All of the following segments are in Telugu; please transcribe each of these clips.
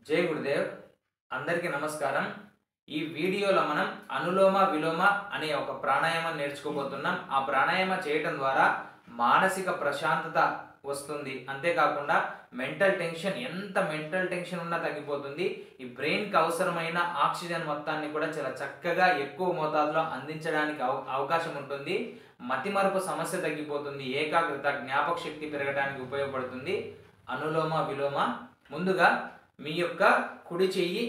జై గురుదేవ్. అందరికీ నమస్కారం. ఈ వీడియోలో మనం అనులోమ విలోమ అనే ఒక ప్రాణాయామం నేర్చుకోబోతున్నాం. ఆ ప్రాణాయామం చేయటం ద్వారా మానసిక ప్రశాంతత వస్తుంది. అంతేకాకుండా ఎంత మెంటల్ టెన్షన్ ఉన్నా తగ్గిపోతుంది. ఈ బ్రెయిన్కి అవసరమైన ఆక్సిజన్ మొత్తాన్ని కూడా చాలా చక్కగా ఎక్కువ మోతాదులో అందించడానికి అవకాశం ఉంటుంది. మతిమరుపు సమస్య తగ్గిపోతుంది. ఏకాగ్రత, జ్ఞాపక శక్తి పెరగడానికి ఉపయోగపడుతుంది అనులోమ విలోమ. ముందుగా మీ యొక్క కుడి చెయ్యి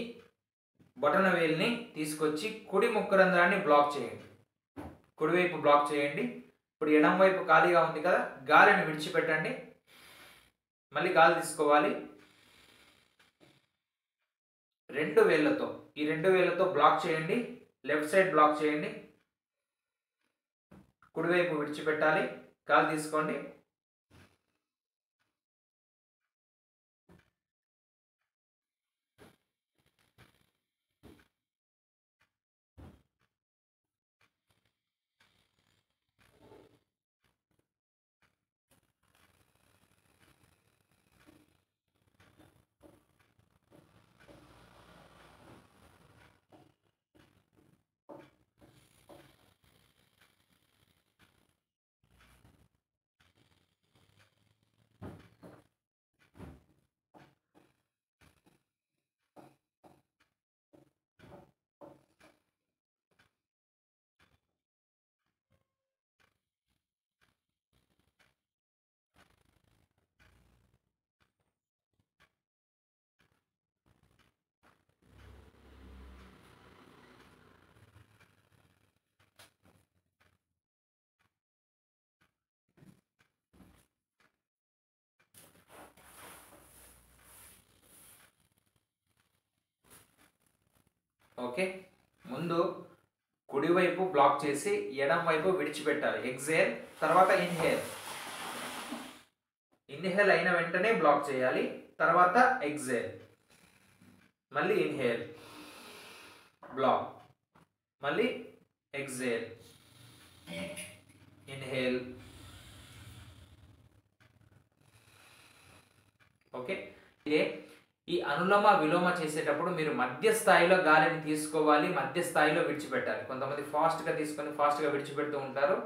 బొటన వేలిని తీసుకొచ్చి కుడి ముక్కురంధ్రాన్ని బ్లాక్ చేయండి. కుడివైపు బ్లాక్ చేయండి. ఇప్పుడు ఎడమ వైపు ఖాళీగా ఉంది కదా, గాలిని విడిచిపెట్టండి. మళ్ళీ గాలి తీసుకోవాలి. ఈ రెండు వేళ్లతో బ్లాక్ చేయండి. లెఫ్ట్ సైడ్ బ్లాక్ చేయండి. కుడివైపు విడిచిపెట్టాలి. గాలి తీసుకోండి. ఓకే, ముందు కుడివైపు బ్లాక్ చేసి ఎడం వైపు విడిచిపెట్టాలి. ఎక్సేల్, తర్వాత ఇన్హేల్. ఇన్హేల్ అయిన వెంటనే బ్లాక్ చేయాలి. తర్వాత ఎక్సేల్, మళ్ళీ ఇన్హేల్, బ్లాక్, మళ్ళీ ఎక్సేల్, ఇన్హేల్. ఓకే, ఇదే ఈ అనులోమ విలోమ చేసేటప్పుడు మీరు మధ్య స్థాయిలో గాలిని తీసుకోవాలి, మధ్య స్థాయిలో విడిచిపెట్టాలి. కొంతమంది ఫాస్ట్గా తీసుకొని ఫాస్ట్గా విడిచిపెడుతూ ఉంటారు.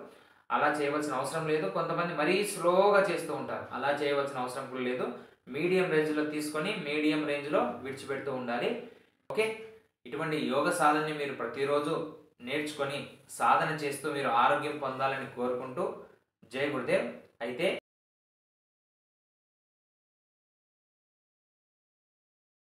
అలా చేయవలసిన అవసరం లేదు. కొంతమంది మరీ స్లోగా చేస్తూ ఉంటారు. అలా చేయవలసిన అవసరం కూడా లేదు. మీడియం రేంజ్లో తీసుకొని మీడియం రేంజ్లో విడిచిపెడుతూ ఉండాలి. ఓకే, ఇటువంటి యోగ సాధనని మీరు ప్రతిరోజు నేర్చుకొని సాధన చేస్తూ మీరు ఆరోగ్యం పొందాలని కోరుకుంటూ జై గురుదేవ్. అయితే